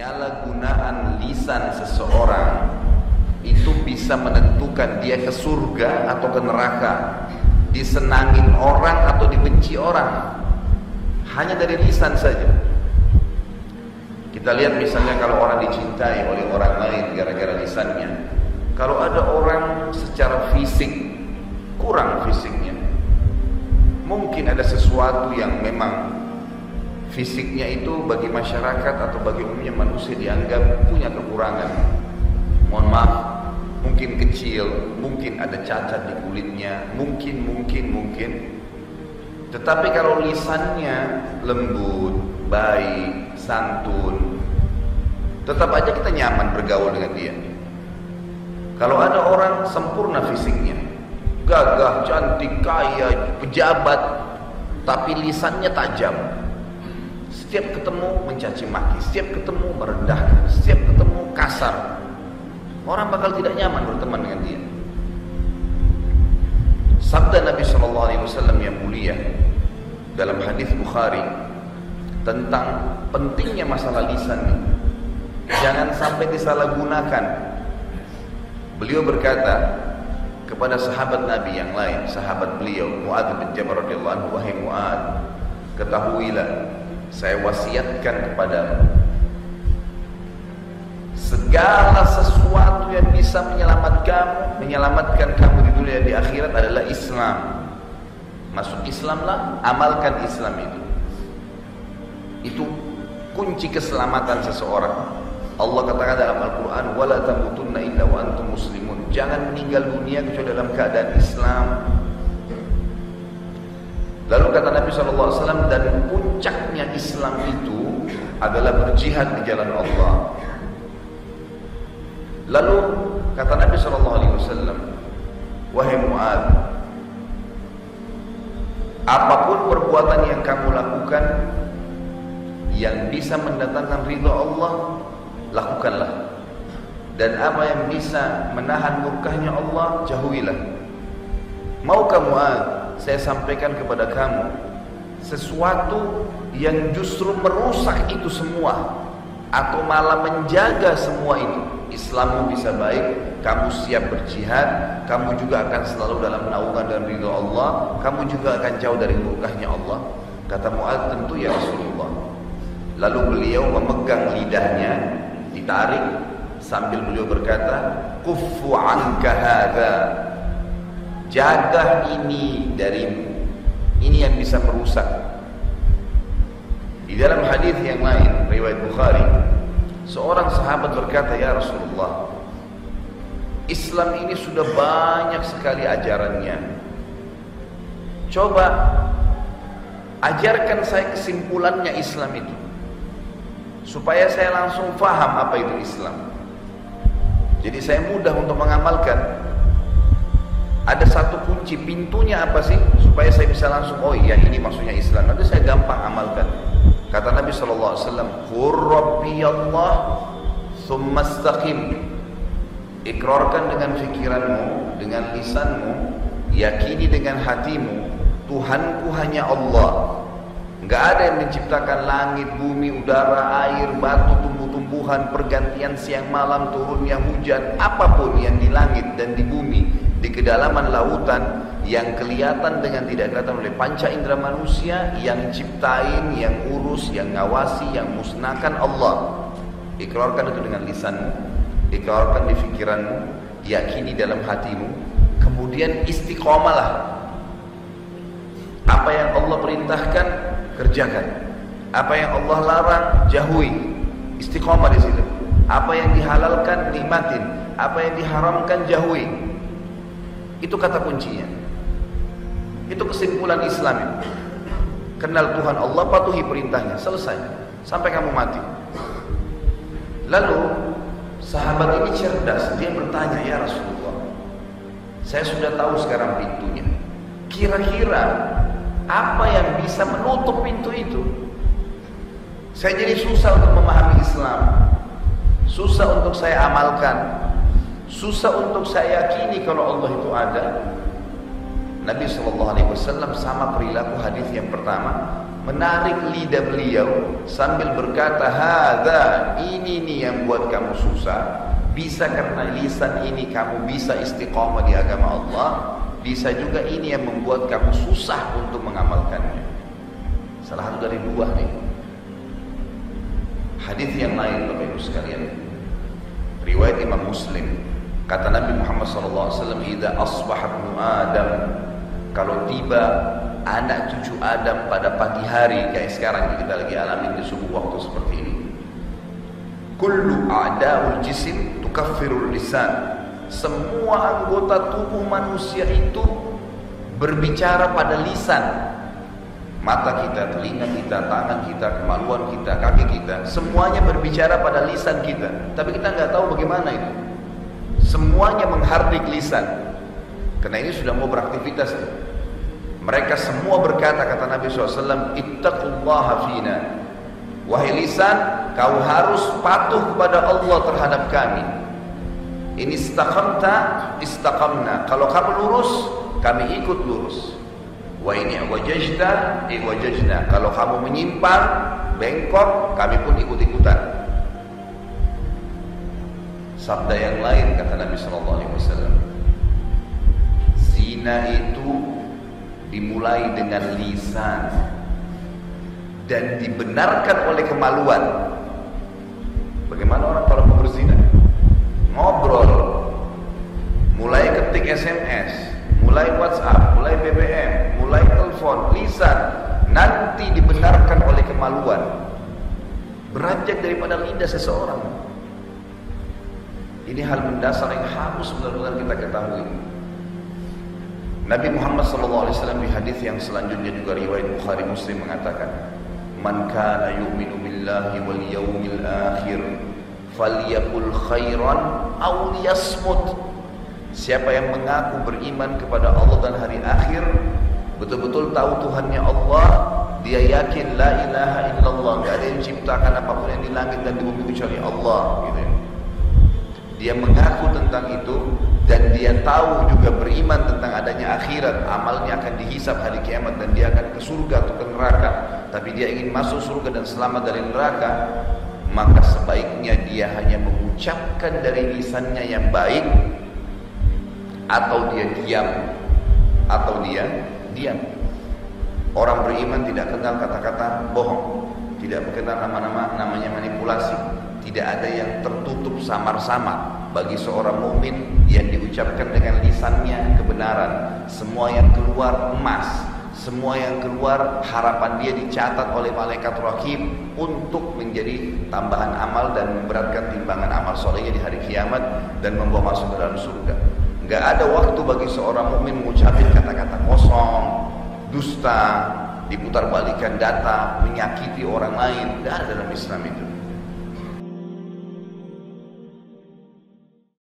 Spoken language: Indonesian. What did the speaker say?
Penyalahgunaan lisan seseorang itu bisa menentukan dia ke surga atau ke neraka, disenangin orang atau dibenci orang, hanya dari lisan saja. Kita lihat misalnya kalau orang dicintai oleh orang lain gara-gara lisannya. Kalau ada orang secara fisik kurang fisiknya, mungkin ada sesuatu yang memang fisiknya itu bagi masyarakat atau bagi umumnya manusia dianggap punya kekurangan. Mohon maaf, mungkin kecil, mungkin ada cacat di kulitnya, mungkin. Tetapi kalau lisannya lembut, baik, santun, tetap aja kita nyaman bergaul dengan dia. Kalau ada orang sempurna fisiknya, gagah, cantik, kaya, pejabat, tapi lisannya tajam, setiap ketemu mencaci maki, setiap ketemu merendahkan, setiap ketemu kasar, orang bakal tidak nyaman berteman dengan dia. Sabda Nabi SAW yang mulia dalam hadis Bukhari tentang pentingnya masalah lisan ini, jangan sampai disalahgunakan. Beliau berkata kepada sahabat Nabi yang lain, sahabat beliau Mu'adz bin Jabal radhiyallahu anhu, wahai Mu'adz, ketahuilah, saya wasiatkan kepadamu, segala sesuatu yang bisa menyelamatkan kamu di dunia dan di akhirat adalah Islam. Masuk Islamlah, amalkan Islam itu. Itu kunci keselamatan seseorang. Allah katakan dalam Al-Quran, wala tamutunna illa wa antum muslimun. Jangan meninggal dunia kecuali dalam keadaan Islam. Lalu kata Nabi SAW, dan puncaknya Islam itu adalah berjihad di jalan Allah. Lalu kata Nabi SAW, wahai Mu'adz, apapun perbuatan yang kamu lakukan yang bisa mendatangkan ridha Allah, lakukanlah. Dan apa yang bisa menahan murkahnya Allah, jauhilah. Maukah Mu'adz saya sampaikan kepada kamu sesuatu yang justru merusak itu semua, atau malah menjaga semua itu? Islammu bisa baik, kamu siap berjihad, kamu juga akan selalu dalam naungan dan ridha Allah, kamu juga akan jauh dari murkahnya Allah. Kata Mu'adz, tentu ya Rasulullah. Lalu beliau memegang lidahnya, ditarik, sambil beliau berkata, kuffu anka hadza, jaga ini darimu, ini yang bisa merusak. Di dalam hadis yang lain riwayat Bukhari, seorang sahabat berkata, ya Rasulullah, Islam ini sudah banyak sekali ajarannya, coba ajarkan saya kesimpulannya Islam itu, supaya saya langsung faham apa itu Islam. Jadi saya mudah untuk mengamalkan. Ada satu kunci, pintunya apa sih, supaya saya bisa langsung, oh iya ini maksudnya Islam, nanti saya gampang amalkan. Kata Nabi SAW, qur rabbi Allah thumma istaqim. Ikrarkan dengan fikiranmu, dengan lisanmu, yakini dengan hatimu, Tuhanku hanya Allah. Enggak ada yang menciptakan langit, bumi, udara, air, batu, tumbuh-tumbuhan, pergantian siang malam, turunnya hujan, apapun yang di langit dan di bumi, di kedalaman lautan, yang kelihatan dengan tidak kelihatan oleh panca indera manusia, yang ciptain, yang urus, yang ngawasi, yang musnahkan Allah. Ikrarkan itu dengan lisanmu, ikrarkan di fikiranmu, yakini dalam hatimu, kemudian istiqomalah. Apa yang Allah perintahkan, kerjakan. Apa yang Allah larang, jauhi. Istiqomah di situ. Apa yang dihalalkan, nikmatin. Apa yang diharamkan, jauhi. Itu kata kuncinya. Itu kesimpulan Islam itu. Kenal Tuhan Allah, patuhi perintahnya, selesai. Sampai kamu mati. Lalu sahabat ini cerdas, dia bertanya, ya Rasulullah, saya sudah tahu sekarang pintunya. Kira-kira apa yang bisa menutup pintu itu? Saya jadi susah untuk memahami Islam, susah untuk saya amalkan, susah untuk saya yakini kalau Allah itu ada. Nabi SAW sama perilaku hadis yang pertama, menarik lidah beliau sambil berkata, "Hadza, ini nih yang buat kamu susah. Bisa karena lisan ini kamu bisa istiqamah di agama Allah, bisa juga ini yang membuat kamu susah untuk mengamalkannya." Salah satu dari dua nih. Hadis yang lain Bapak Ibu sekalian, riwayat Imam Muslim, kata Nabi Muhammad SAW, "Idza asbaha ibnu Adam," kalau tiba anak cucu Adam pada pagi hari kayak sekarang kita lagi alamin di subuh waktu seperti ini, kullu a'da'ul jisim tukaffirul lisan, semua anggota tubuh manusia itu berbicara pada lisan. Mata kita, telinga kita, tangan kita, kemaluan kita, kaki kita, semuanya berbicara pada lisan kita, tapi kita nggak tahu bagaimana itu. Semuanya menghardik lisan. Karena ini sudah mau beraktivitas. Mereka semua berkata, kata Nabi SAW, "Ittaqullaha fina." Wahai lisan, kau harus patuh kepada Allah terhadap kami. Ini istaqamta, istaqamna. Kalau kamu lurus, kami ikut lurus. Wa ini wajajta, wajajna. Kalau kamu menyimpang, bengkok, kami pun ikut-ikutan. Sabda yang lain kata Nabi SAW, zina itu dimulai dengan lisan dan dibenarkan oleh kemaluan. Bagaimana orang kalau mau berzina? Ngobrol, mulai ketik SMS, mulai WhatsApp, mulai BBM, mulai telepon, lisan, nanti dibenarkan oleh kemaluan. Beranjak daripada lidah seseorang. Ini hal mendasar yang harus benar-benar kita ketahui. Nabi Muhammad SAW di hadis yang selanjutnya juga riwayat Bukhari Muslim mengatakan, "Man kana yu'minu billahi wal yawmil akhir falyaqul khairan aw liyasmut." Siapa yang mengaku beriman kepada Allah dan hari akhir, betul-betul tahu Tuhannya Allah, dia yakin la ilaha illallah, enggak ada yang ciptakan apapun yang di langit dan di bumi kecuali Allah, gitu. Dia mengaku tentang itu dan dia tahu juga beriman tentang adanya akhirat, amalnya akan dihisab hari kiamat dan dia akan ke surga atau ke neraka, tapi dia ingin masuk surga dan selamat dari neraka, maka sebaiknya dia hanya mengucapkan dari lisannya yang baik, atau dia diam. Orang beriman tidak kenal kata-kata bohong, tidak mengenal namanya manipulasi. Tidak ada yang tertutup samar-samar bagi seorang mukmin yang diucapkan dengan lisannya kebenaran. Semua yang keluar emas, semua yang keluar harapan dia dicatat oleh malaikat Raqib untuk menjadi tambahan amal dan memberatkan timbangan amal solehnya di hari kiamat dan membawa masuk ke dalam surga. Enggak ada waktu bagi seorang mukmin mengucapkan kata-kata kosong, dusta, diputarbalikkan data, menyakiti orang lain. Enggak ada dalam Islam itu.